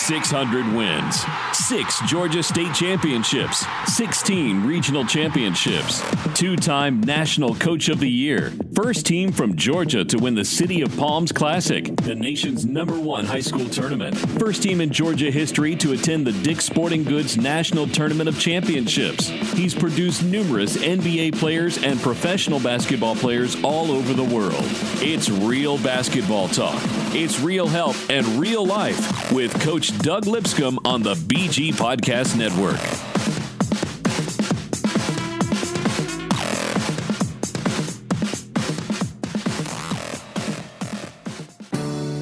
600 wins, 6 Georgia State championships, 16 regional championships, 2-time National Coach of the Year, first team from Georgia to win the City of Palms Classic, the nation's #1 high school tournament, first team in Georgia history to attend the Dick's Sporting Goods National Tournament of Championships. He's produced numerous NBA players and professional basketball players all over the world. It's real basketball talk. It's real help and real life with Coach Doug Lipscomb on the BG Podcast Network.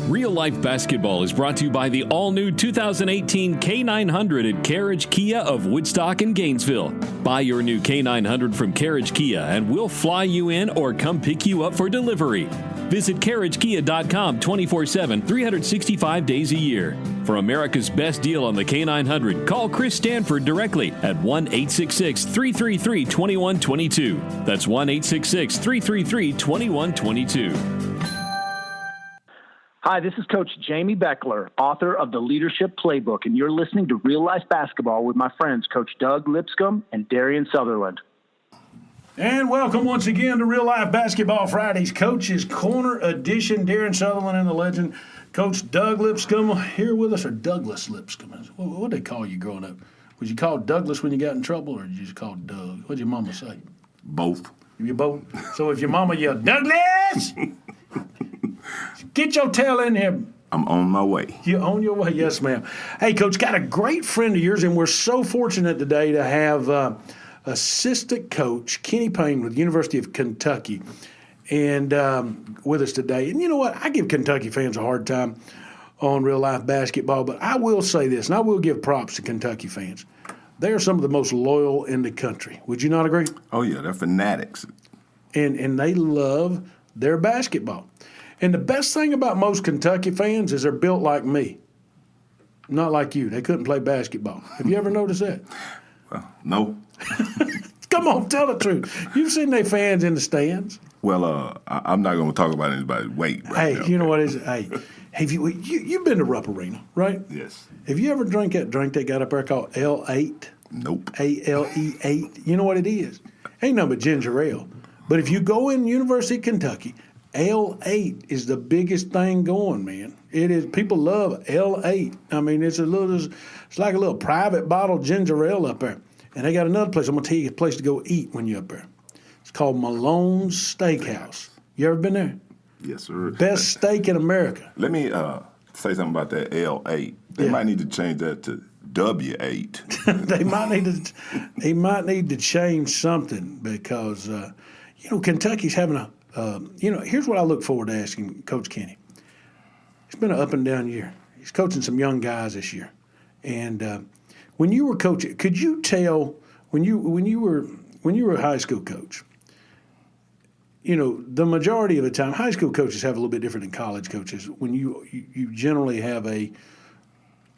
Real Life Basketball is brought to you by the all-new 2018 K900 at Carriage Kia of Woodstock and Gainesville. Buy your new K900 from Carriage Kia and we'll fly you in or come pick you up for delivery. Visit carriagekia.com 24/7, 365 days a year. For America's best deal on the K900, call Chris Stanford directly at 1-866-333-2122. That's 1-866-333-2122. Hi, this is Coach Jamie Beckler, author of The Leadership Playbook, and you're listening to Real Life Basketball with my friends Coach Doug Lipscomb and Darien Sutherland. And welcome once again to Real Life Basketball Fridays, Coach's Corner edition. Darien Sutherland and the legend, Coach Doug Lipscomb, here with us, or Douglas Lipscomb. What did they call you growing up? Was you called Douglas when you got in trouble, or did you just call Doug? What did your mama say? Both. You both? So if your mama yelled, Douglas! Get your tail in here. I'm on my way. You're on your way, yes, ma'am. Hey, Coach, got a great friend of yours, and we're so fortunate today to have assistant coach Kenny Payne with the University of Kentucky and with us today. And you know what? I give Kentucky fans a hard time on Real Life Basketball, but I will say this, and I will give props to Kentucky fans. They are some of the most loyal in the country. Would you not agree? Oh, yeah, they're fanatics. And they love their basketball. And the best thing about most Kentucky fans is they're built like me. Not like you. They couldn't play basketball. Have you ever noticed that? Well, no. Come on, tell the truth. You've seen their fans in the stands. Well, I'm not going to talk about anybody's weight right now. Hey, you know what is it? Hey, have you've been to Rupp Arena, right? Yes. Have you ever drank that drink they got up there called L8? Nope. ALE8. You know what it is? Ain't nothing but ginger ale. But if you go in University of Kentucky, L8 is the biggest thing going, man. It is. People love L8. I mean, it's like a little private bottle ginger ale up there. And they got another place. I'm going to tell you a place to go eat when you're up there. It's called Malone's Steakhouse. You ever been there? Yes, sir. Best steak in America. Let me say something about that L8. They might need to change that to W8. They might need to change something because, Kentucky's having a here's what I look forward to asking Coach Kenny. It's been an up and down year. He's coaching some young guys this year. And when you were coaching, could you tell when you were a high school coach, the majority of the time, high school coaches have a little bit different than college coaches. When you generally have a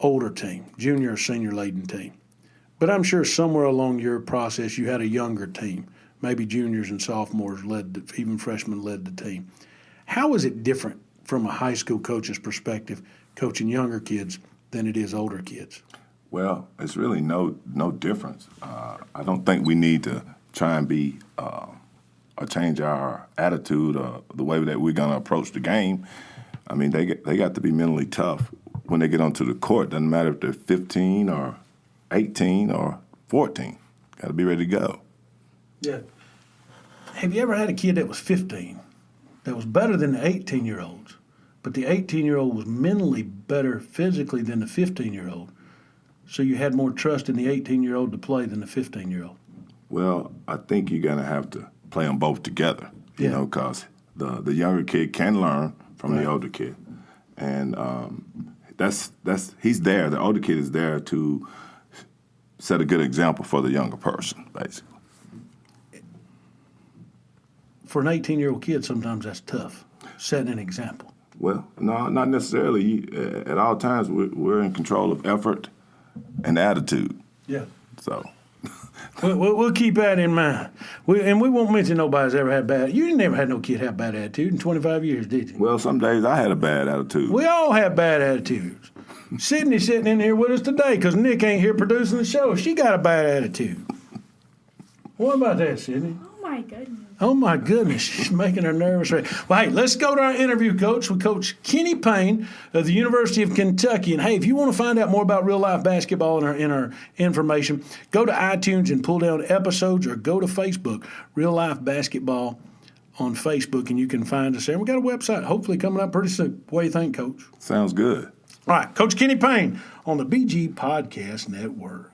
older team, junior or senior laden team. But I'm sure somewhere along your process you had a younger team. Maybe juniors and sophomores even freshmen led the team. How is it different from a high school coach's perspective, coaching younger kids, than it is older kids? Well, it's really no difference. I don't think we need to try and be or change our attitude or the way that we're going to approach the game. I mean, they got to be mentally tough when they get onto the court. Doesn't matter if they're 15 or 18 or 14. Got to be ready to go. Yeah. Have you ever had a kid that was 15 that was better than the 18-year-olds, but the 18-year-old was mentally better physically than the 15-year-old, so you had more trust in the 18-year-old to play than the 15-year-old? Well, I think you're going to have to play them both together, because the younger kid can learn from the older kid. And he's there. The older kid is there to set a good example for the younger person, basically. For an 18-year-old kid, sometimes that's tough, setting an example. Well, no, not necessarily. At all times, we're in control of effort and attitude. Yeah. So we'll keep that in mind. We won't mention nobody's ever had bad. You never had no kid have bad attitude in 25 years, did you? Well, some days I had a bad attitude. We all have bad attitudes. Sydney's sitting in here with us today because Nick ain't here producing the show. She got a bad attitude. What about that, Sydney? Oh, my goodness. She's making her nervous. Well, hey, let's go to our interview, Coach, with Coach Kenny Payne of the University of Kentucky. And, hey, if you want to find out more about real-life basketball in our information, go to iTunes and pull down episodes, or go to Facebook, Real Life Basketball on Facebook, and you can find us there. And we got a website hopefully coming up pretty soon. What do you think, Coach? Sounds good. All right, Coach Kenny Payne on the BG Podcast Network.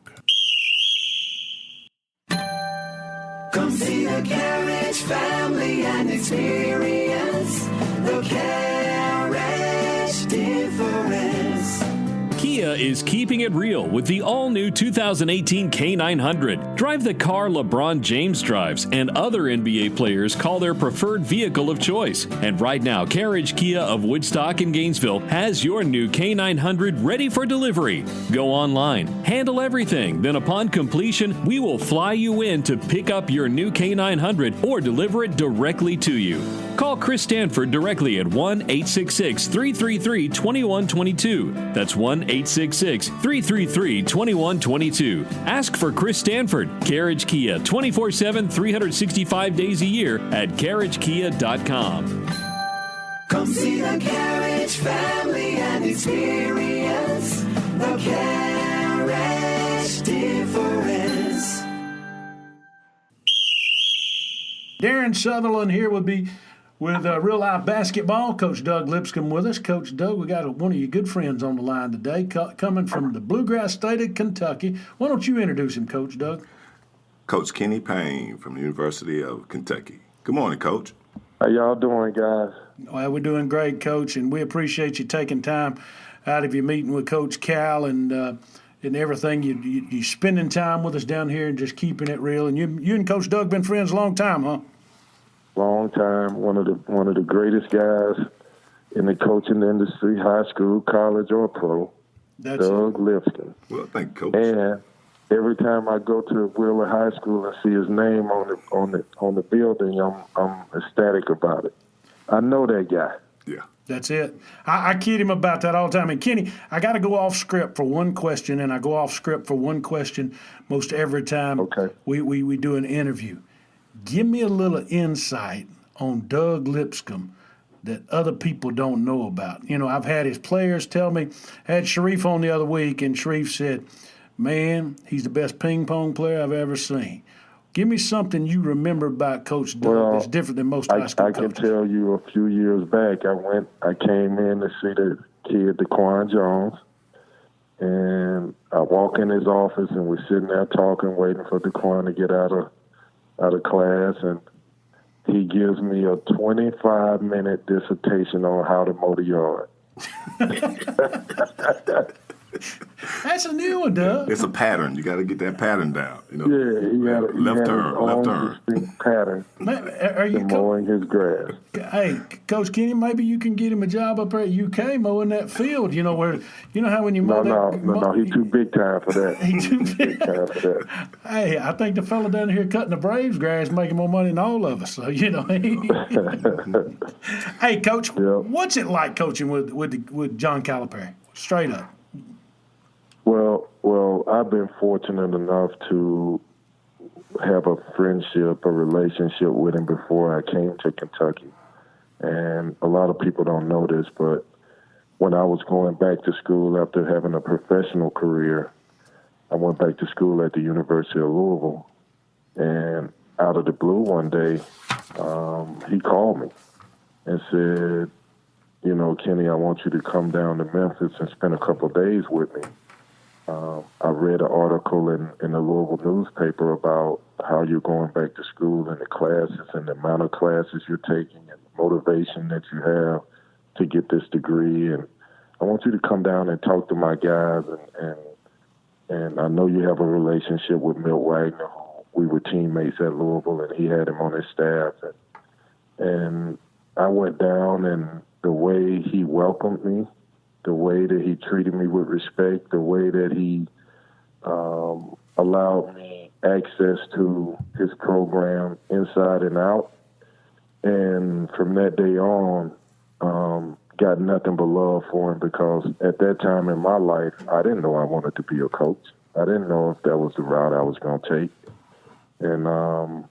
Come see the Carriage family and experience the Carriage difference. Kia is keeping it real with the all-new 2018 K900. Drive the car LeBron James drives and other NBA players call their preferred vehicle of choice. And right now, Carriage Kia of Woodstock and Gainesville has your new K900 ready for delivery. Go online, handle everything, then upon completion, we will fly you in to pick up your new K900 or deliver it directly to you. Call Chris Stanford directly at 1-866-333-2122. That's 1-866-333-2122. Ask for Chris Stanford. Carriage Kia, 24/7, 365 days a year at carriagekia.com. Come see the Carriage family and experience the Carriage difference. Darren Sutherland here would be with Real Life Basketball. Coach Doug Lipscomb with us. Coach Doug, we got one of your good friends on the line today, coming from the Bluegrass State of Kentucky. Why don't you introduce him, Coach Doug? Coach Kenny Payne from the University of Kentucky. Good morning, Coach. How y'all doing, guys? Well, we're doing great, Coach, and we appreciate you taking time out of your meeting with Coach Cal and everything. You spending time with us down here and just keeping it real. And you and Coach Doug been friends a long time, huh? Long time. One of the greatest guys in the coaching industry, high school, college, or pro. That's Doug Lipscomb. Well, thank you, Coach. And every time I go to Wheeler High School and see his name on the building, I'm ecstatic about it. I know that guy. Yeah. That's it. I kid him about that all the time. And, Kenny, I got to go off script for one question, and I go off script for one question most every time we do an interview. Give me a little insight on Doug Lipscomb that other people don't know about. You know, I've had his players tell me. I had Sharif on the other week, and Sharif said, man, he's the best ping pong player I've ever seen. Give me something you remember about Coach Doug that's different than most high school coaches. I can tell you a few years back, I came in to see the kid, DeQuan Jones, and I walk in his office, and we're sitting there talking, waiting for DeQuan to get out of class, and he gives me a 25-minute dissertation on how to mow the yard. That's a new one, Doug. It's a pattern. You got to get that pattern down. You know? Yeah, he had left his turn. own distinct pattern to mowing his grass. Hey, Coach Kenny, maybe you can get him a job up there at UK mowing that field. You know how when you mow No, he's too big time for that. He's too big time for that. Hey, I think the fella down here cutting the Braves grass making more money than all of us. So Hey, Coach, what's it like coaching with John Calipari? Straight up. Well, I've been fortunate enough to have a friendship, a relationship with him before I came to Kentucky. And a lot of people don't know this, but when I was going back to school after having a professional career, I went back to school at the University of Louisville. And out of the blue one day, he called me and said, you know, Kenny, I want you to come down to Memphis and spend a couple of days with me. I read an article in the Louisville newspaper about how you're going back to school and the classes and the amount of classes you're taking and the motivation that you have to get this degree. And I want you to come down and talk to my guys. And I know you have a relationship with Milt Wagner. We were teammates at Louisville, and he had him on his staff. And I went down, and the way he welcomed me, the way that he treated me with respect, the way that he allowed me access to his program inside and out. And from that day on, got nothing but love for him because at that time in my life, I didn't know I wanted to be a coach. I didn't know if that was the route I was going to take. And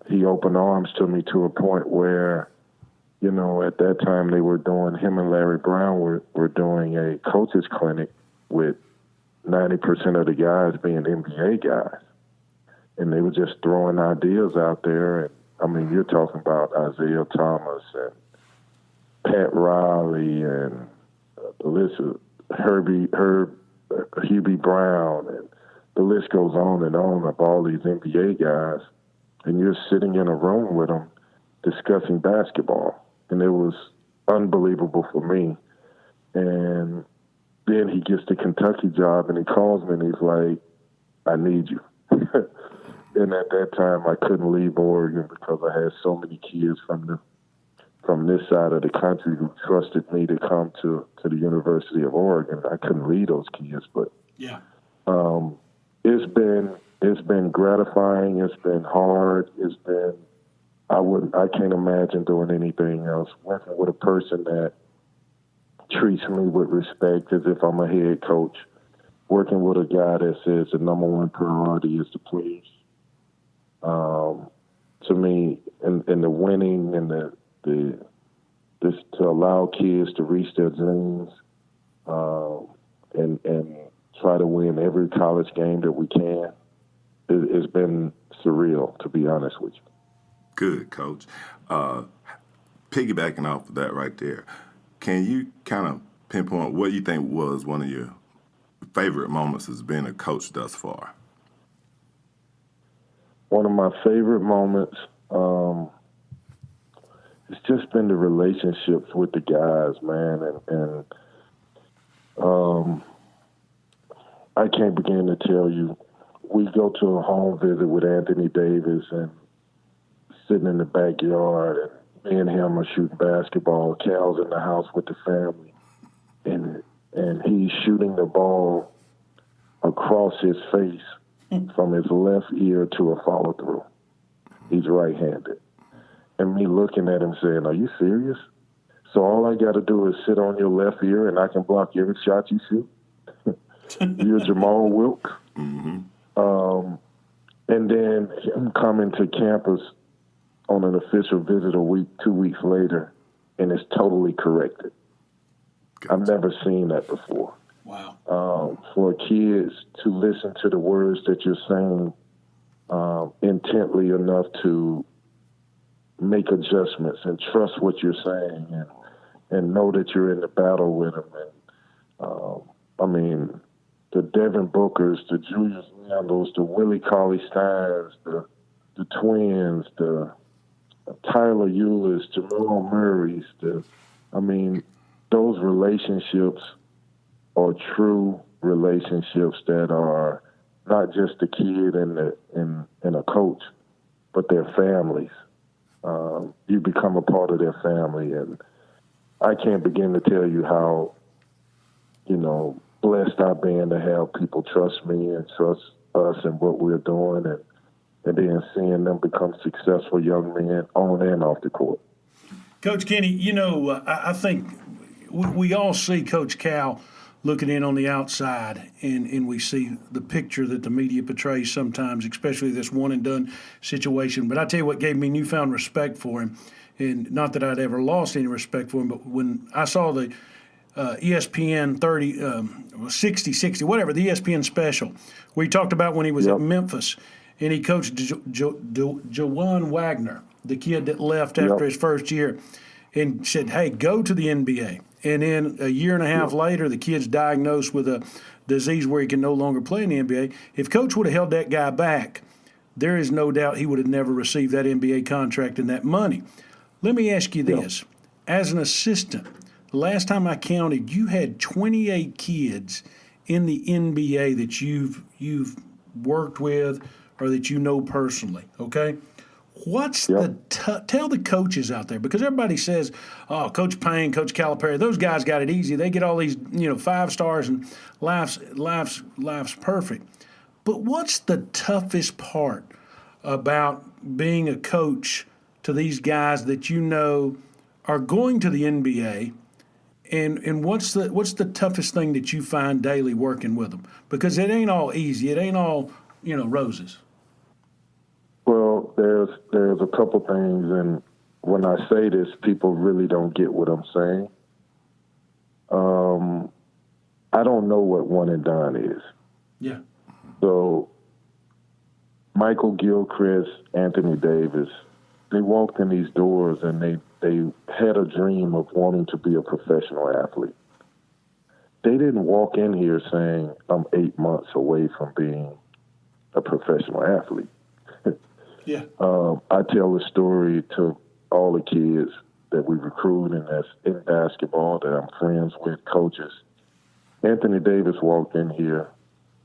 he opened arms to me to a point where, you know, at that time him and Larry Brown were doing a coaches clinic with 90% of the guys being NBA guys. And they were just throwing ideas out there. And I mean, you're talking about Isaiah Thomas and Pat Riley and the list of Hubie Brown, and the list goes on and on of all these NBA guys. And you're sitting in a room with them discussing basketball. And it was unbelievable for me. And then he gets the Kentucky job and he calls me and he's like, I need you. And at that time, I couldn't leave Oregon because I had so many kids from this side of the country who trusted me to come to the University of Oregon. I couldn't leave those kids, but Yeah. It's been gratifying. It's been hard. I can't imagine doing anything else. Working with a person that treats me with respect as if I'm a head coach. Working with a guy that says the number one priority is to please. To me, and the winning and this to allow kids to reach their dreams, and try to win every college game that we can. It's been surreal, to be honest with you. Good, Coach. Piggybacking off of that right there, can you kind of pinpoint what you think was one of your favorite moments as being a coach thus far? One of my favorite moments, it's just been the relationships with the guys, man, and I can't begin to tell you. We go to a home visit with Anthony Davis and sitting in the backyard, and me and him are shooting basketball. Cal's in the house with the family, and he's shooting the ball across his face from his left ear to a follow-through. He's right-handed. And me looking at him saying, are you serious? So all I got to do is sit on your left ear and I can block every shot you shoot? You're Jamal Wilkes. Mm-hmm. And then him coming to campus on an official visit 2 weeks later, and it's totally corrected. Gotcha. I've never seen that before. Wow. For kids to listen to the words that you're saying intently enough to make adjustments and trust what you're saying and know that you're in the battle with them. And I mean, the Devin Bookers, the Julius Randles, the Willie Cauley-Steins, the Twins, the Tyler Eulis, Jamal Murray's, those relationships are true relationships that are not just the kid and a coach, but their families. You become a part of their family, and I can't begin to tell you how, blessed I've been to have people trust me and trust us and what we're doing, and then seeing them become successful young men on and off the court. Coach Kenny, I think we all see Coach Cal looking in on the outside, and we see the picture that the media portrays sometimes, especially this one-and-done situation. But I tell you what gave me newfound respect for him, and not that I'd ever lost any respect for him, but when I saw the ESPN 60, whatever, the ESPN special, where he talked about when he was at Memphis, and he coached Jawan Wagner, the kid that left after his first year, and said, hey, go to the NBA. And then a year and a half later, the kid's diagnosed with a disease where he can no longer play in the NBA. If Coach would have held that guy back, there is no doubt he would have never received that NBA contract and that money. Let me ask you this. As an assistant, the last time I counted, you had 28 kids in the NBA that you've worked with or that you know personally, okay? What's tell the coaches out there, because everybody says, oh, Coach Payne, Coach Calipari, those guys got it easy. They get all these, 5 stars and life's perfect. But what's the toughest part about being a coach to these guys that are going to the NBA And what's the toughest thing that you find daily working with them? Because it ain't all easy. It ain't all, roses. Well, there's a couple things, and when I say this, people really don't get what I'm saying. I don't know what one and done is. Yeah. So Michael Gilchrist, Anthony Davis, they walked in these doors and they had a dream of wanting to be a professional athlete. They didn't walk in here saying, I'm 8 months away from being a professional athlete. Yeah. I tell a story to all the kids that we recruit and that's in basketball that I'm friends with, coaches. Anthony Davis walked in here,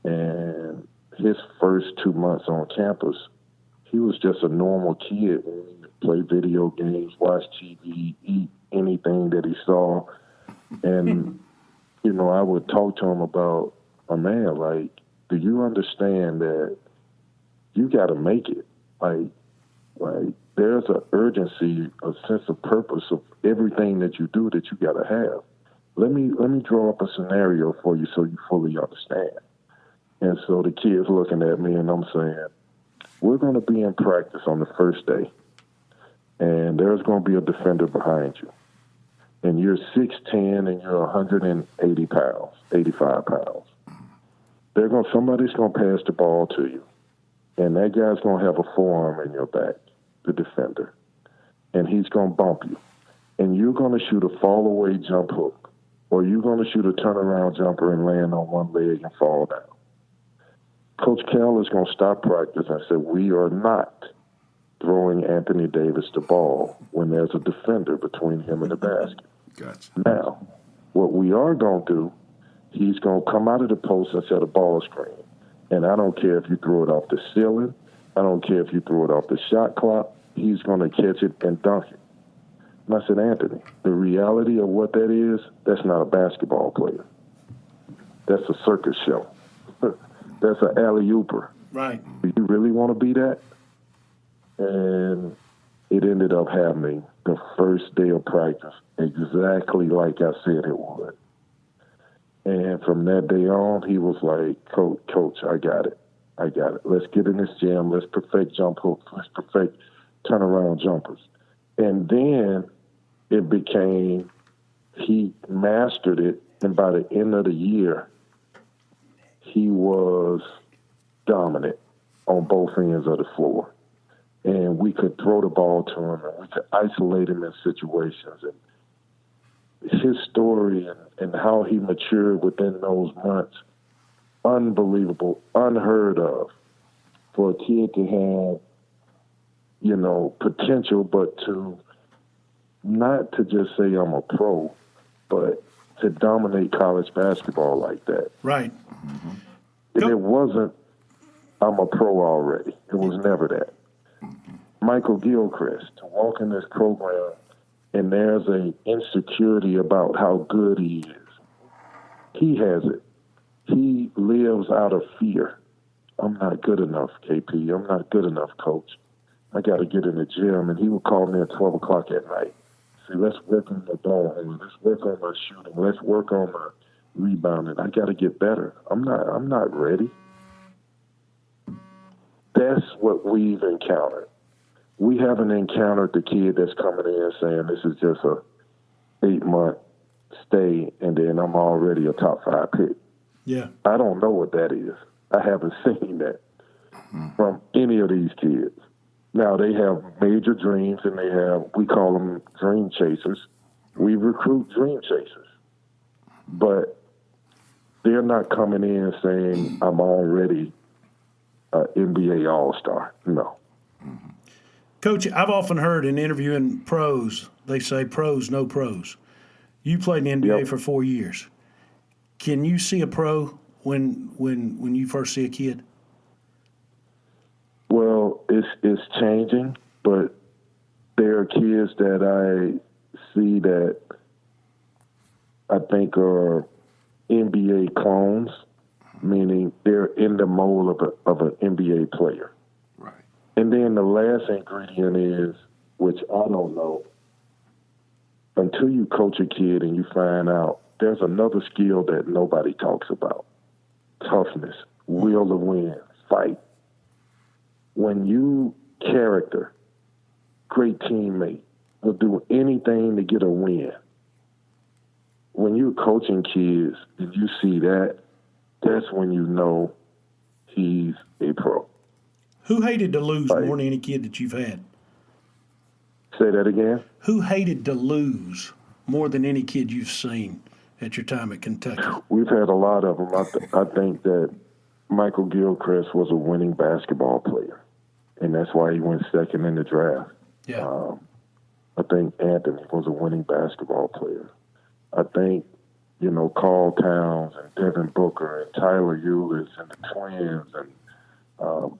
and his first 2 months on campus, he was just a normal kid. Play video games, watch TV, eat anything that he saw. And, I would talk to him about, man, like, do you understand that you got to make it? Like there's an urgency, a sense of purpose of everything that you do that you got to have. Let me draw up a scenario for you so you fully understand. And so the kid's looking at me and I'm saying, we're going to be in practice on the first day, and there's going to be a defender behind you. And you're 6'10", and you're 180 pounds, 85 pounds. Somebody's going to pass the ball to you, and that guy's going to have a forearm in your back, the defender, and he's going to bump you. And you're going to shoot a fall-away jump hook, or you're going to shoot a turnaround jumper and land on one leg and fall down. Coach Cal is going to stop practice and say, we are not throwing Anthony Davis the ball when there's a defender between him and the basket. Gotcha. Now, what we are going to do, he's going to come out of the post and set a ball screen. And I don't care if you throw it off the ceiling. I don't care if you throw it off the shot clock. He's going to catch it and dunk it. And I said, Anthony, the reality of what that is, that's not a basketball player. That's a circus show. That's an alley-ooper. Right. Do you really want to be that? And it ended up happening the first day of practice, exactly like I said it would. And from that day on, he was like, Coach, I got it. Let's get in this gym. Let's perfect jump hooks. Let's perfect turnaround jumpers. And then it became, he mastered it. And by the end of the year, he was dominant on both ends of the floor. And we could throw the ball to him, and we could isolate him in situations. And his story and how he matured within those months, unbelievable, unheard of for a kid to have, potential, but to not to just say I'm a pro, but to dominate college basketball like that. Right. Mm-hmm. And it wasn't, I'm a pro already. It was never that. Michael Gilchrist, to walk in this program, and there's an insecurity about how good he is. He has it. He lives out of fear. I'm not good enough, KP. I'm not good enough, Coach. I got to get in the gym. And he would call me at 12 o'clock at night. Say, let's work on my ball handling. Let's work on my shooting. Let's work on my rebounding. I got to get better. I'm not ready. That's what we've encountered. We haven't encountered the kid that's coming in saying this is just a 8-month stay and then I'm already a top 5 pick. Yeah. I don't know what that is. I haven't seen that from any of these kids. Now, they have major dreams, and we call them dream chasers. We recruit dream chasers. But they're not coming in saying, I'm already an NBA All-Star. No. Coach, I've often heard in interviewing pros, they say pros, no pros. You played in the NBA for 4 years. Can you see a pro when you first see a kid? Well, it's changing, but there are kids that I see that I think are NBA clones, meaning they're in the mold of an NBA player. Right. And then the last ingredient is, which I don't know, until you coach a kid and you find out there's another skill that nobody talks about: toughness, will to win, fight. When you character, great teammate, will do anything to get a win. When you're coaching kids and you see that, that's when you know he's a pro. Who hated to lose more than any kid that you've had? Say that again? Who hated to lose more than any kid you've seen at your time at Kentucky? We've had a lot of them. I think that Michael Gilchrist was a winning basketball player, and that's why he went second in the draft. Yeah. I think Anthony was a winning basketball player. I think, Carl Towns and Devin Booker and Tyler Eulis and the Twins and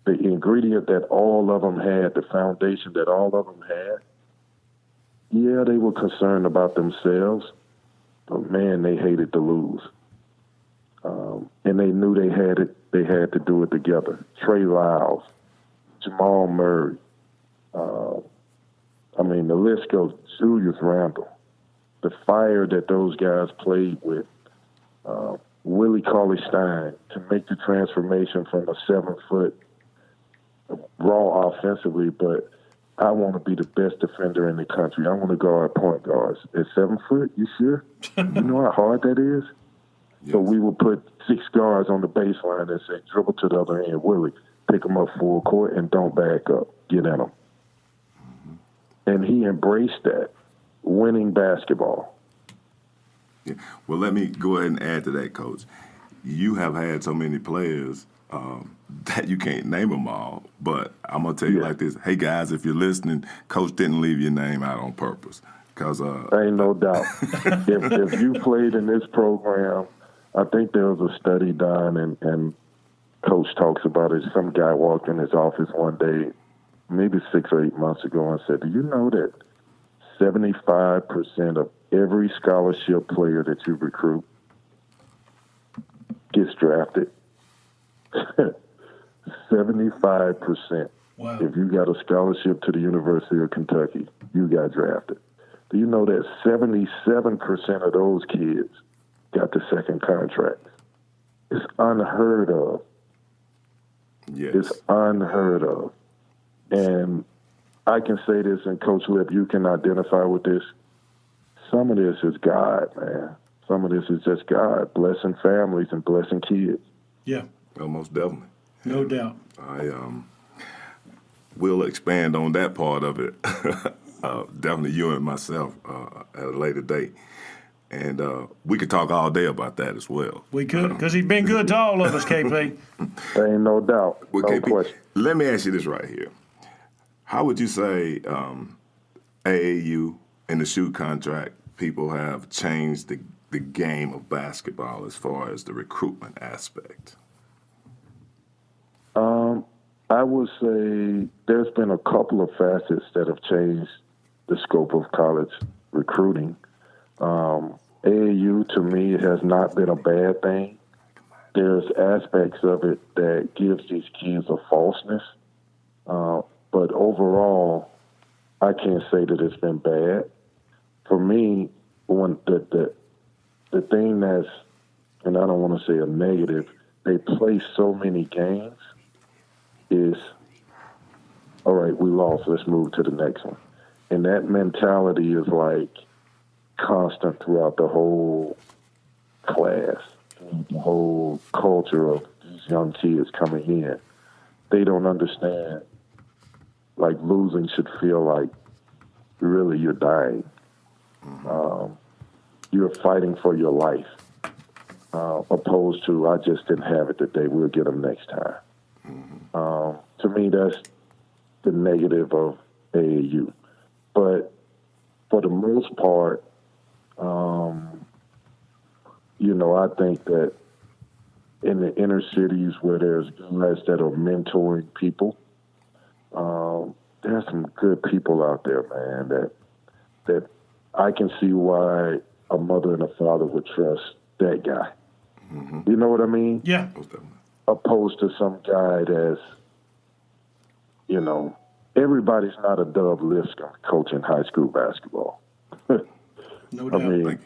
the ingredient that all of them had, the foundation that all of them had, yeah, they were concerned about themselves, but man, they hated to lose. And they knew they had to do it together. Trey Lyles, Jamal Murray, the list goes, Julius Randle. The fire that those guys played with, Willie Cauley-Stein, to make the transformation from a 7-foot raw offensively, but I want to be the best defender in the country. I want to guard point guards. At 7 foot, you sure? You know how hard that is? Yes. So we would put 6 guards on the baseline and say, dribble to the other end, Willie, pick them up full court, and don't back up. Get at them. Mm-hmm. And he embraced that, winning basketball. Yeah. Well, let me go ahead and add to that, Coach. You have had so many players that you can't name them all, but I'm going to tell you like this. Hey, guys, if you're listening, Coach didn't leave your name out on purpose. Cause, ain't no doubt. if you played in this program, I think there was a study done, and Coach talks about it. Some guy walked in his office one day, maybe 6 or 8 months ago, and said, do you know that 75% of every scholarship player that you recruit gets drafted? 75%. Wow. If you got a scholarship to the University of Kentucky, you got drafted. Do you know that 77% of those kids got the second contract? It's unheard of. Yes. It's unheard of. And I can say this, and Coach Lip, you can identify with this. Some of this is God, man. Some of this is just God blessing families and blessing kids. Yeah. Oh, most definitely. No doubt. I will expand on that part of it. Definitely you and myself at a later date. And we could talk all day about that as well. We could, because he's been good to all of us, KP. There ain't no doubt. Well, no KP, question. let me ask you this right here. How would you say AAU and the shoe contract people have changed the game of basketball as far as the recruitment aspect? I would say there's been a couple of facets that have changed the scope of college recruiting. AAU, to me, has not been a bad thing. There's aspects of it that gives these kids a falseness. But overall, I can't say that it's been bad. For me, the thing that's, and I don't want to say a negative, they play so many games, is, all right, we lost, let's move to the next one. And that mentality is like constant throughout the whole class, the whole culture of these young kids coming in. They don't understand, like, losing should feel like really you're dying. You're fighting for your life, opposed to, I just didn't have it today, we'll get them next time. To me, that's the negative of AAU. But for the most part, I think that in the inner cities where there's guys that are mentoring people, there's some good people out there, man, that I can see why a mother and a father would trust that guy. Mm-hmm. You know what I mean? Yeah. Opposed to some guy that's, everybody's not a Dove Lipscomb coaching high school basketball. No doubt. I mean,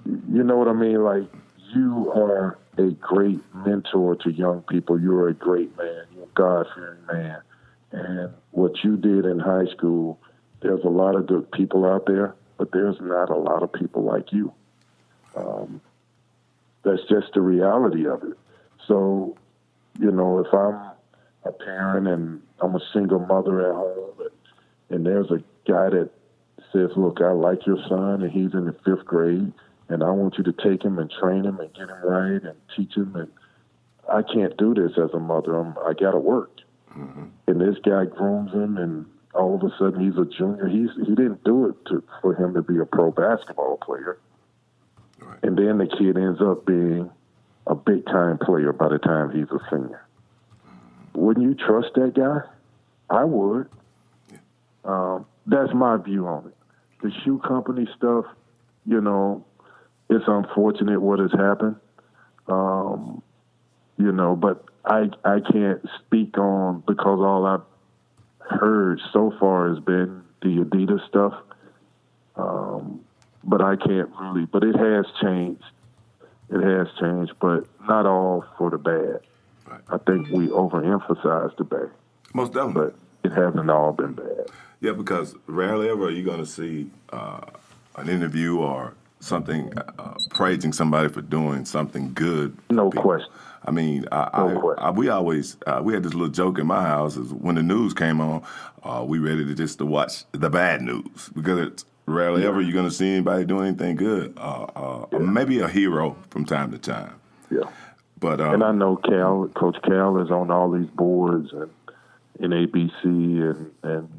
you know what I mean? Like, you are a great mentor to young people. You're a great man. You're a God-fearing man. And what you did in high school, there's a lot of good people out there, but there's not a lot of people like you. That's just the reality of it. So, you know, if I'm a parent and I'm a single mother at home, and there's a guy that says, look, I like your son, and he's in the 5th grade, and I want you to take him and train him and get him right and teach him, and I can't do this as a mother. I got to work. Mm-hmm. And this guy grooms him, and all of a sudden he's a junior. He didn't do it for him to be a pro basketball player. Right. And then the kid ends up being a big-time player by the time he's a senior. Wouldn't you trust that guy? I would. That's my view on it. The shoe company stuff, you know, it's unfortunate what has happened. You know, but I can't speak on, because all I've heard so far has been the Adidas stuff. But I can't really, but it has changed. It has changed, but not all for the bad. Right. I think we overemphasize the bad. Most definitely. But it hasn't all been bad. Yeah, because rarely ever are you going to see an interview or something praising somebody for doing something good. No question. I mean, we always we had this little joke in my house is when the news came on, we ready to watch the bad news, because it's rarely ever you're going to see anybody doing anything good. Maybe a hero from time to time. Yeah. But and I know Coach Cal is on all these boards and in ABC and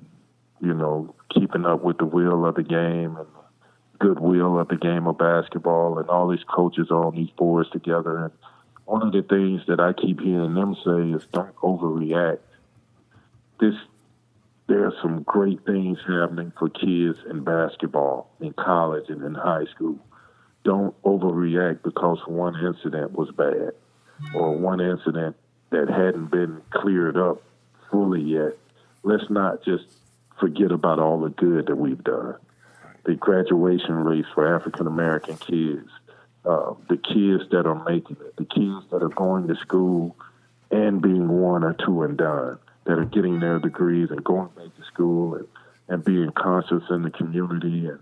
you know, keeping up with the will of the game and goodwill of the game of basketball, and all these coaches are on these boards together. And one of the things that I keep hearing them say is, don't overreact. There are some great things happening for kids in basketball, in college and in high school. Don't overreact because one incident was bad or one incident that hadn't been cleared up fully yet. Let's not just forget about all the good that we've done. The graduation rates for African-American kids, the kids that are making it, the kids that are going to school and being 1 or 2 and done, that are getting their degrees and going back to school and being conscious in the community. And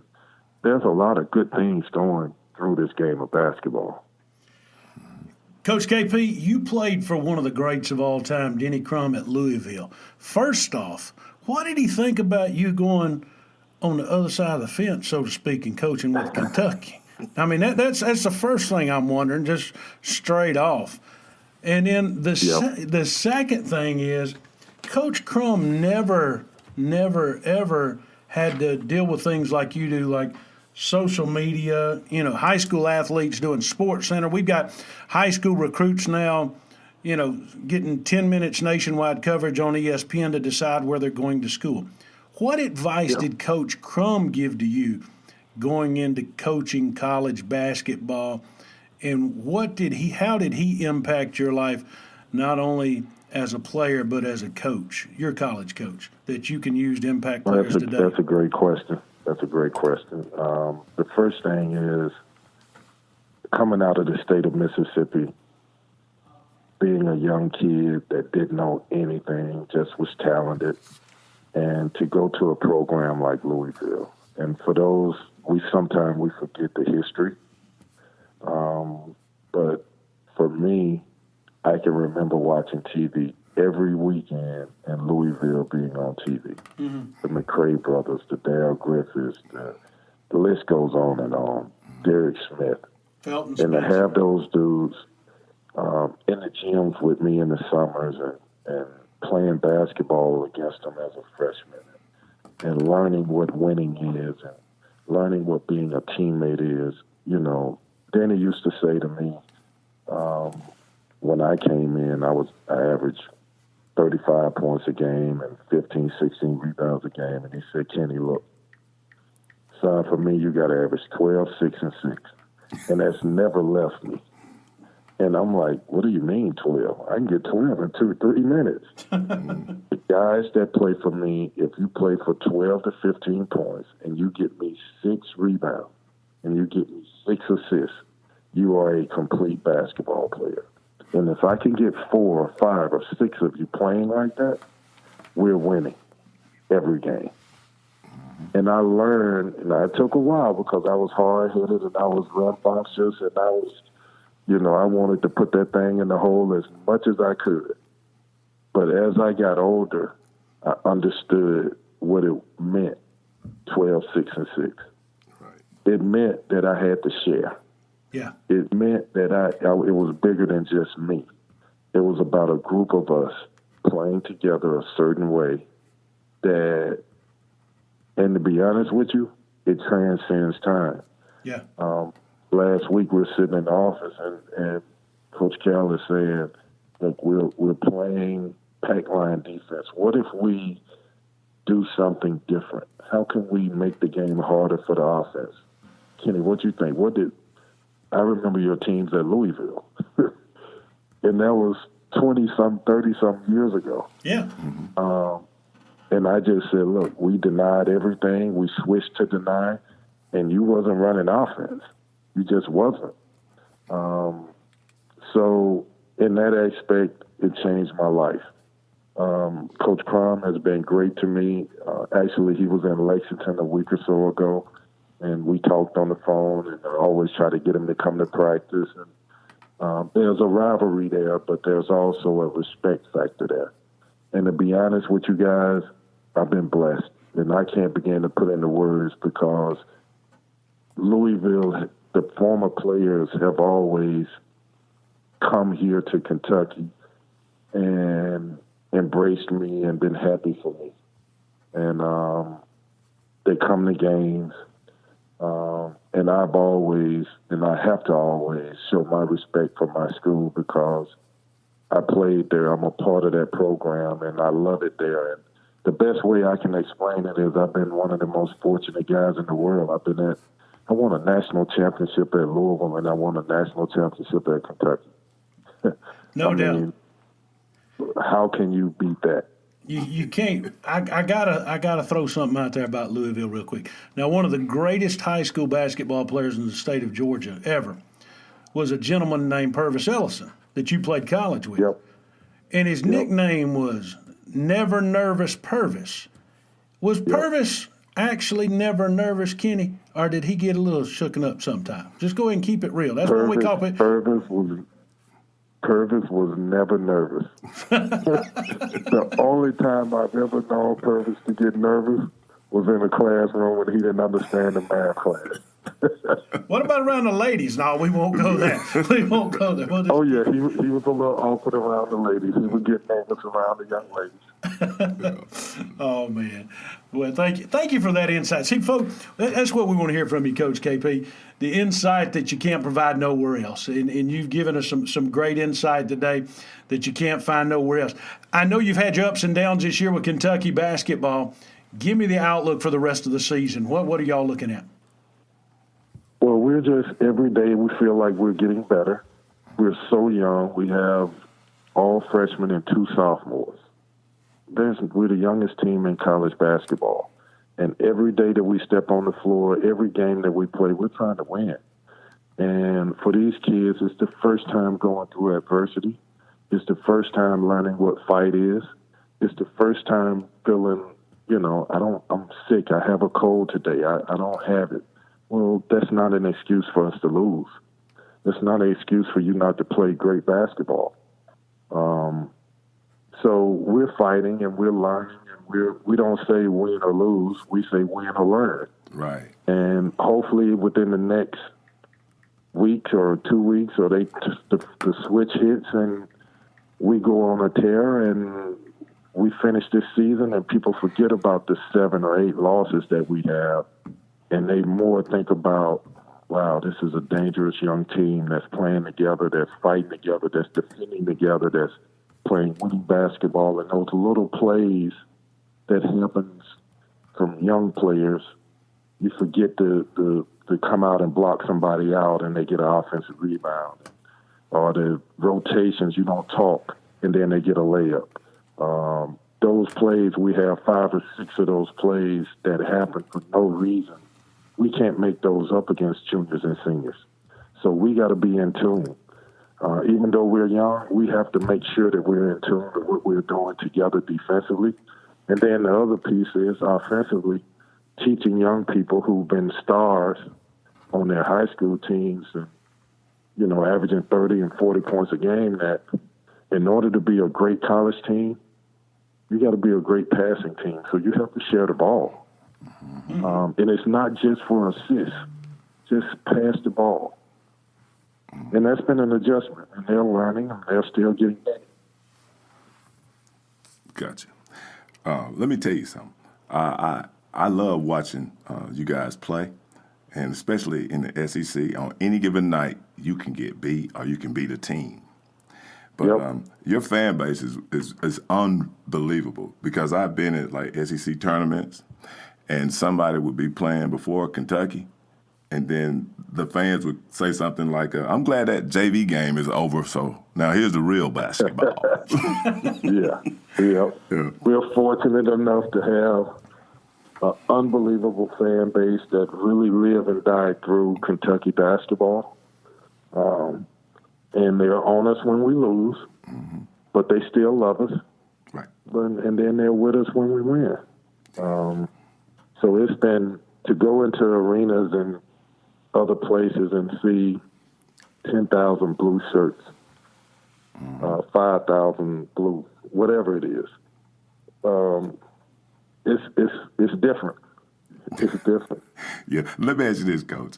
there's a lot of good things going through this game of basketball. Coach KP, you played for one of the greats of all time, Denny Crum, at Louisville. First off, what did he think about you going on the other side of the fence, so to speak, and coaching with Kentucky? I mean, that's the first thing I'm wondering, just straight off. And then the second thing is, Coach Crum never, ever had to deal with things like you do, like social media, you know, high school athletes doing Sports Center. We've got high school recruits now, you know, getting 10 minutes nationwide coverage on ESPN to decide where they're going to school. What advice did Coach Crum give to you going into coaching college basketball, and how did he impact your life, not only as a player but as a coach, your college coach, that you can use to impact players today? That's a great question. The first thing is, coming out of the state of Mississippi, being a young kid that didn't know anything, just was talented, and to go to a program like Louisville. And for those, sometimes we forget the history. But for me, I can remember watching TV every weekend and Louisville being on TV. Mm-hmm. The McCray brothers, the Darryl Griffiths, the list goes on and on. Derek Smith. Felton and to have those dudes in the gyms with me in the summers and playing basketball against them as a freshman and learning what winning is and learning what being a teammate is. You know, Danny used to say to me, when I came in, I averaged 35 points a game and 15, 16 rebounds a game. And he said, Kenny, look, son, for me, you got to average 12, 6, and 6. And that's never left me. And I'm like, what do you mean 12? I can get 12 in 2 or 3 minutes. You guys that play for me, if you play for 12 to 15 points and you get me 6 rebounds and you get me 6 assists, you are a complete basketball player. And if I can get 4 or 5 or 6 of you playing like that, we're winning every game. And I learned, and it took a while because I was hard-headed and I was rambunctious and I was, I wanted to put that thing in the hole as much as I could. But as I got older, I understood what it meant, 12, 6, and 6. Right. It meant that I had to share. Yeah. It meant that it was bigger than just me. It was about a group of us playing together a certain way that, and to be honest with you, it transcends time. Yeah. Last week we were sitting in the office and Coach Cal is saying, look, we're playing pack line defense. What if we do something different? How can we make the game harder for the offense? Kenny, what do you think? I remember your teams at Louisville, and that was 20-some, 30-some years ago. Yeah. And I just said, look, we denied everything. We switched to deny, and you wasn't running offense. You just wasn't. So in that aspect, it changed my life. Coach Crum has been great to me. Actually, he was in Lexington a week or so ago, and we talked on the phone, and I always try to get him to come to practice. And there's a rivalry there, but there's also a respect factor there. And to be honest with you guys, I've been blessed, and I can't begin to put into words because Louisville, the former players have always come here to Kentucky and embraced me and been happy for me. And they come to games, and I've always, and I have to always show my respect for my school because I played there. I'm a part of that program, and I love it there. And the best way I can explain it is I've been one of the most fortunate guys in the world. I won a national championship at Louisville, and I won a national championship at Kentucky. No doubt. How can you beat that? You can't. I gotta throw something out there about Louisville real quick. Now, one of the greatest high school basketball players in the state of Georgia ever was a gentleman named Purvis Ellison that you played college with. Yep. And his nickname was Never Nervous Purvis. Was Purvis actually never nervous, Kenny, or did he get a little shooken up sometime? Just go ahead and keep it real. That's what we call it. Purvis was never nervous. The only time I've ever known Purvis to get nervous was in a classroom when he didn't understand the math class. What about around the ladies? No, we won't go there. We won't go there. Oh, yeah, he was a little awkward around the ladies. He would get nervous around the young ladies. Oh, man. Well, thank you for that insight. See, folks, that's what we want to hear from you, Coach KP, the insight that you can't provide nowhere else. And you've given us some great insight today that you can't find nowhere else. I know you've had your ups and downs this year with Kentucky basketball. Give me the outlook for the rest of the season. What are y'all looking at? Well, we're just, every day we feel like we're getting better. We're so young. We have all freshmen and 2 sophomores. We're the youngest team in college basketball. And every day that we step on the floor, every game that we play, we're trying to win. And for these kids, it's the first time going through adversity. It's the first time learning what fight is. It's the first time feeling, I'm sick. I have a cold today. I don't have it. Well, that's not an excuse for us to lose. It's not an excuse for you not to play great basketball. So we're fighting and we're learning, and we don't say win or lose. We say win or learn. Right. And hopefully within the next week or 2 weeks, or the switch hits and we go on a tear and we finish this season and people forget about the 7 or 8 losses that we have. And they more think about, wow, this is a dangerous young team that's playing together, that's fighting together, that's defending together, that's playing winning basketball. And those little plays that happens from young players, you forget to come out and block somebody out and they get an offensive rebound. Or the rotations, you don't talk, and then they get a layup. those plays, we have 5 or 6 of those plays that happen for no reason. We can't make those up against juniors and seniors. So we got to be in tune. Even though we're young, we have to make sure that we're in tune with what we're doing together defensively. And then the other piece is offensively, teaching young people who've been stars on their high school teams and, averaging 30 and 40 points a game, that in order to be a great college team, you got to be a great passing team. So you have to share the ball. And it's not just for assists, just pass the ball. And that's been an adjustment, and they're learning, and they're still getting better. Gotcha. Let me tell you something. I love watching you guys play, and especially in the SEC. On any given night, you can get beat or you can beat a team. But your fan base is unbelievable, because I've been at like SEC tournaments, and somebody would be playing before Kentucky, and then the fans would say something like, I'm glad that JV game is over, so now here's the real basketball. Yeah. We're fortunate enough to have an unbelievable fan base that really live and die through Kentucky basketball. And they're on us when we lose, but they still love us. Right. And then they're with us when we win. So it's been to go into arenas and other places and see 10,000 blue shirts, 5,000 blue, whatever it is. It's different. It's different. Yeah. Let me ask you this, Coach.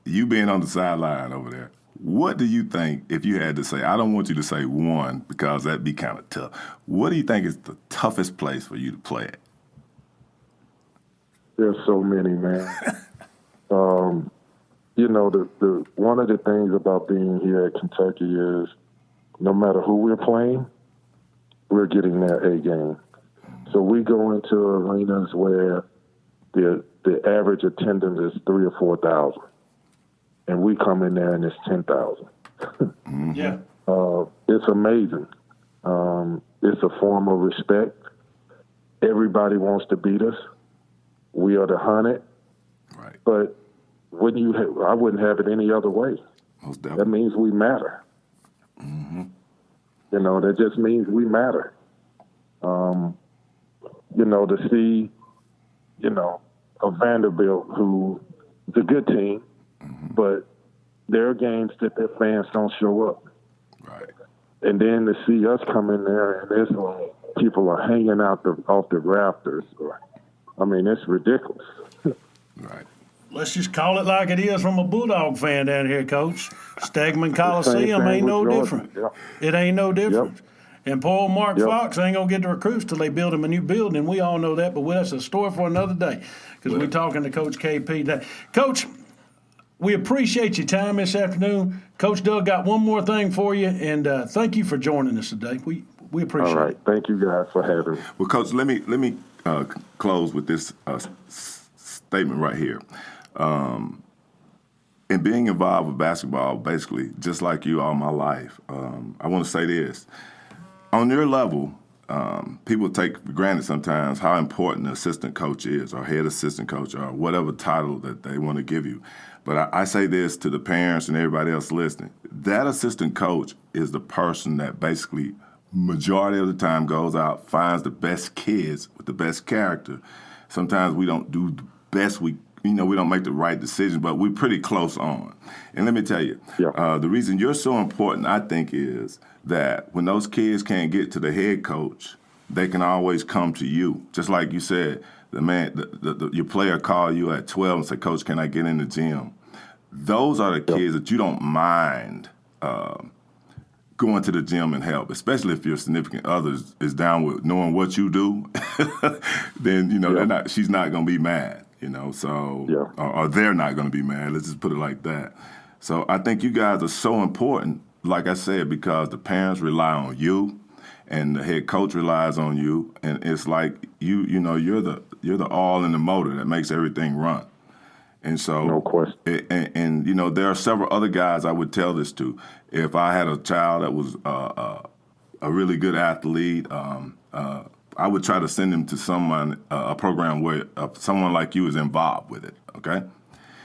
You being on the sideline over there, what do you think, if you had to say, I don't want you to say one because that'd be kind of tough. What do you think is the toughest place for you to play at? There's so many, man. The one of the things about being here at Kentucky is no matter who we're playing, we're getting their A game. So we go into arenas where the average attendance is 3,000 or 4,000, and we come in there and it's 10,000. Yeah. It's amazing. It's a form of respect. Everybody wants to beat us. We are the hunted. Right. But I wouldn't have it any other way. Most definitely. That means we matter. That just means we matter. To see, a Vanderbilt who is a good team, but there are games that their fans don't show up. Right. And then to see us come in there and it's like people are hanging out off the rafters. It's ridiculous. Right. Let's just call it like it is from a Bulldog fan down here, Coach. Stegman Coliseum ain't no different. Yeah. It ain't no different. Yep. And poor old Mark Fox ain't going to get the recruits till they build him a new building. We all know that, but that's a story for another day, because we're talking to Coach KP today. Coach, we appreciate your time this afternoon. Coach Doug got one more thing for you, and thank you for joining us today. We appreciate it. All right. Thank you guys for having me. Well, Coach, let me close with this statement right here. In being involved with basketball, basically, just like you all my life, I want to say this. On your level, people take for granted sometimes how important an assistant coach is, or head assistant coach, or whatever title that they want to give you. But I say this to the parents and everybody else listening. That assistant coach is the person that basically majority of the time goes out, finds the best kids with the best character. Sometimes we don't do the best we don't make the right decision, but we're pretty close on. And let me tell you, the reason you're so important, I think, is that when those kids can't get to the head coach, they can always come to you. Just like you said, your player call you at 12 and say, Coach, can I get in the gym? Those are the kids that you don't mind going to the gym and help, especially if your significant other is down with knowing what you do. Then, she's not going to be mad. Or they're not going to be mad. Let's just put it like that. So I think you guys are so important, like I said, because the parents rely on you, and the head coach relies on you, and it's like you're the all in the motor that makes everything run. And so, no question. And there are several other guys I would tell this to. If I had a child that was a really good athlete, I would try to send him to someone, a program where someone like you is involved with it, okay?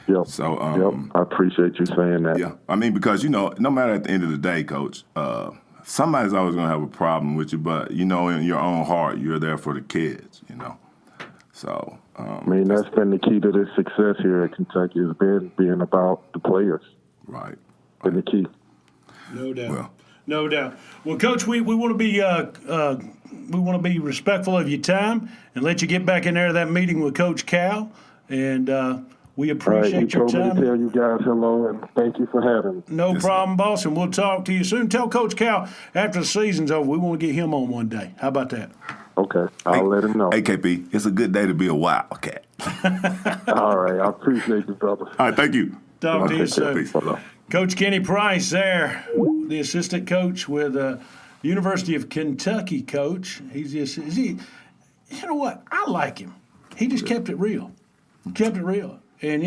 Yep. So, I appreciate you saying that. Yeah. I mean, because, no matter at the end of the day, Coach, somebody's always going to have a problem with you, but, in your own heart, you're there for the kids, So, I mean, that's been the key to this success here at Kentucky has been being about the players. Right. Been the key. No doubt. Well, No doubt. Well, Coach, we want to be respectful of your time and let you get back in there to that meeting with Coach Cal, and we appreciate your time. He told me to tell you guys hello and thank you for having me. No problem, boss, and we'll talk to you soon. Tell Coach Cal after the season's over, we want to get him on one day. How about that? Okay, I'll let him know. Hey, KP, it's a good day to be a Wildcat. All right, I appreciate you, brother. All right, thank you. Talk to you soon. Peace. Coach Kenny Price there, the assistant coach with University of Kentucky coach. You know what? I like him. He just kept it real. Kept it real. And,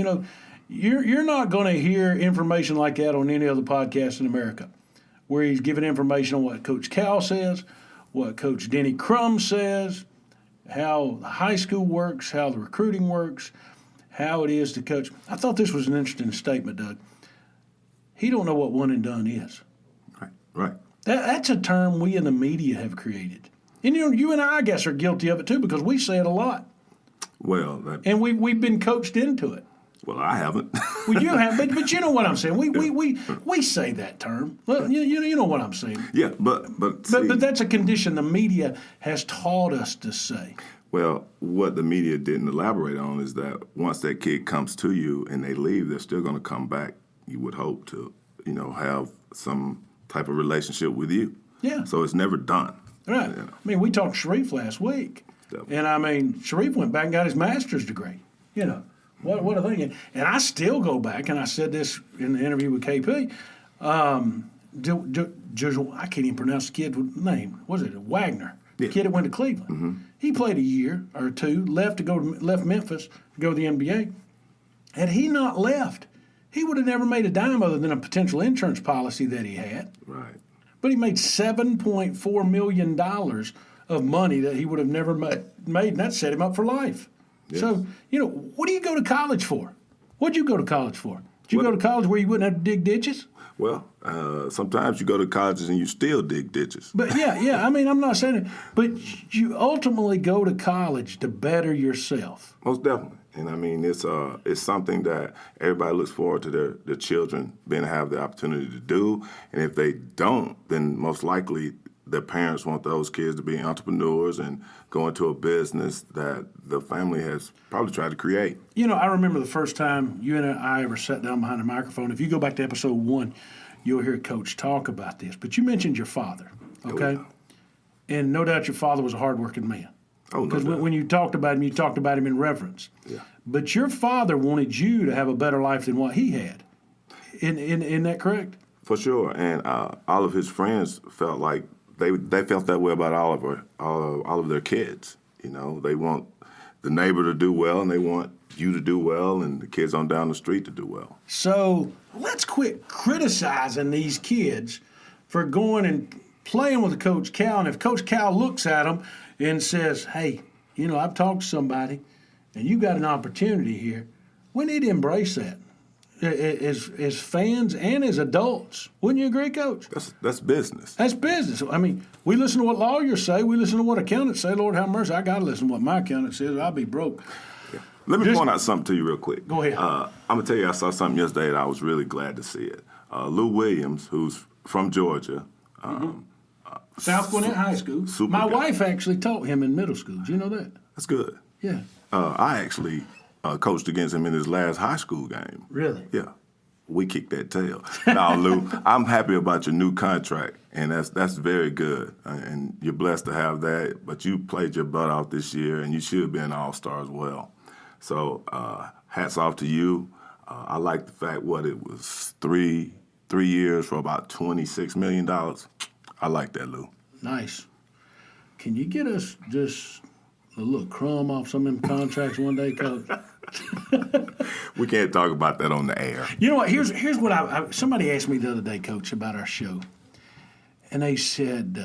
you're not going to hear information like that on any other podcast in America, where he's giving information on what Coach Cal says, what Coach Denny Crum says, how the high school works, how the recruiting works, how it is to coach. I thought this was an interesting statement, Doug. He don't know what one and done is. Right. That's a term we in the media have created. And you and I guess are guilty of it too because we say it a lot. Well, and we've been coached into it. Well, I haven't. Well, you have, but you know what I'm saying. We say that term. Well, you know what I'm saying. Yeah, but that's a condition the media has taught us to say. Well, what the media didn't elaborate on is that once that kid comes to you and they leave, they're still going to come back. You would hope to, have some type of relationship with you. Yeah. So it's never done. Right. I mean, we talked Sharif last week, Definitely. and Sharif went back and got his master's degree. What a thing. And I still go back, and I said this in the interview with KP. I can't even pronounce the kid's name. Was it Wagner? Yeah. The kid that went to Cleveland. Mm-hmm. He played a year or two, left Memphis to go to the NBA. Had he not left, he would have never made a dime other than a potential insurance policy that he had. Right. But he made $7.4 million of money that he would have never made, and that set him up for life. Yes. So, what do you go to college for? What'd you go to college for? Did you go to college where you wouldn't have to dig ditches? Well, sometimes you go to colleges and you still dig ditches. But yeah. I mean, I'm not saying it. But you ultimately go to college to better yourself. Most definitely. And I mean, it's something that everybody looks forward to their children being to have the opportunity to do. And if they don't, then most likely their parents want those kids to be entrepreneurs and go into a business that the family has probably tried to create. I remember the first time you and I ever sat down behind a microphone. If you go back to episode 1, you'll hear Coach talk about this. But you mentioned your father, okay? Oh, yeah. And no doubt your father was a hardworking man. Oh, no doubt. Because when you talked about him, you talked about him in reverence. Yeah. But your father wanted you to have a better life than what he had. Isn't that correct? For sure. And all of his friends felt like they felt that way about all of their kids. They want the neighbor to do well, and they want you to do well, and the kids on down the street to do well. So let's quit criticizing these kids for going and playing with Coach Cal. And if Coach Cal looks at them and says, hey, I've talked to somebody, and you got an opportunity here, we need to embrace that as fans and as adults. Wouldn't you agree, Coach? That's business. That's business. I mean, we listen to what lawyers say. We listen to what accountants say. Lord have mercy, I got to listen to what my accountant says. I'll be broke. Yeah. Let me point out something to you real quick. Go ahead. I'm going to tell you, I saw something yesterday that I was really glad to see it. Lou Williams, who's from Georgia. South Gwinnett High School. My wife actually taught him in middle school. Do you know that? That's good. Yeah. I actually coached against him in his last high school game. Really? Yeah. We kicked that tail. Now, Lou, I'm happy about your new contract, and that's very good. And you're blessed to have that. But you played your butt off this year, and you should be an all-star as well. So hats off to you. I like the fact it was three years for about $26 million. I like that, Lou. Nice. Can you get us just a little crumb off some of them contracts one day, Coach? We can't talk about that on the air. You know what? Here's what somebody asked me the other day, Coach, about our show. And they said,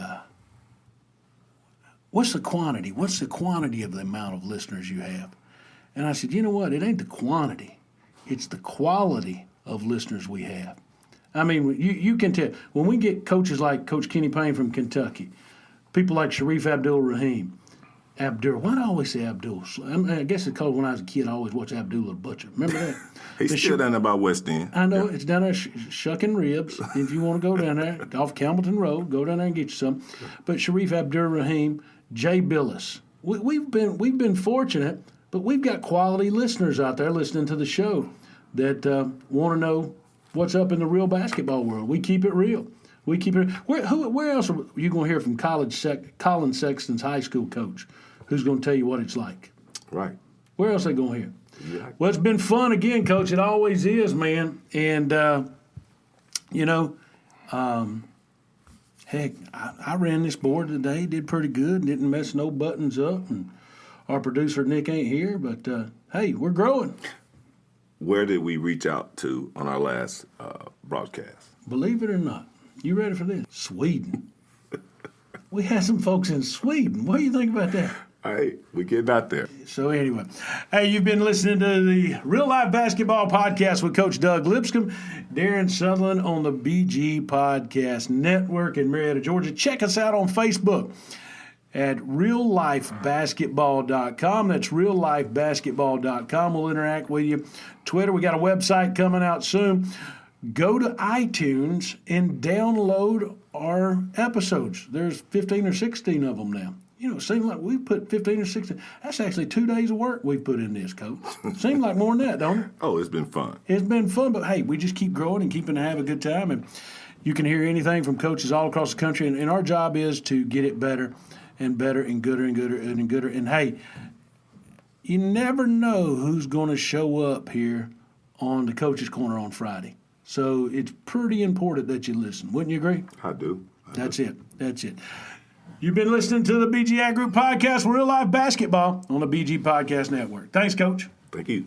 what's the quantity? What's the quantity of the amount of listeners you have? And I said, you know what? It ain't the quantity. It's the quality of listeners we have. I mean, you can tell. When we get coaches like Coach Kenny Payne from Kentucky, people like Sharif Abdul-Rahim, why do I always say Abdul? I guess it's because when I was a kid, I always watched Abdullah the Butcher. Remember that? He's still down there by West End. I know. It's down there shucking ribs. If you want to go down there, off Campbellton Road, go down there and get you some. But Sharif Abdul-Rahim, Jay Billis, we've been fortunate, but we've got quality listeners out there listening to the show that want to know what's up in the real basketball world. We keep it real. We keep it. Where else are you going to hear from Colin Sexton's high school coach, who's going to tell you what it's like? Right. Where else are they going to hear? Yeah. Well, it's been fun again, Coach. It always is, man. And heck, I ran this board today. Did pretty good. Didn't mess no buttons up. And our producer Nick ain't here, but hey, we're growing. Where did we reach out to on our last broadcast? Believe it or not. You ready for this? Sweden. We had some folks in Sweden. What do you think about that? Hey, we getting out there. So anyway, hey, you've been listening to the Real Life Basketball Podcast with Coach Doug Lipscomb, Darren Sutherland on the BG Podcast Network in Marietta, Georgia. Check us out on Facebook at reallifebasketball.com. That's reallifebasketball.com. We'll interact with you. Twitter, we got a website coming out soon. Go to iTunes and download our episodes. There's 15 or 16 of them now. You know, it seems like we put 15 or 16. That's actually 2 days of work we put in this, Coach. Seems like more than that, don't it? Oh, it's been fun. It's been fun, but hey, we just keep growing and keeping to have a good time. And you can hear anything from coaches all across the country. And our job is to get it better and better and gooder and gooder and gooder. And hey, you never know who's going to show up here on the Coach's Corner on Friday. So it's pretty important that you listen. Wouldn't you agree? I do. That's it. You've been listening to the BG Ag Group Podcast, Real Life Basketball on the BG Podcast Network. Thanks, Coach. Thank you.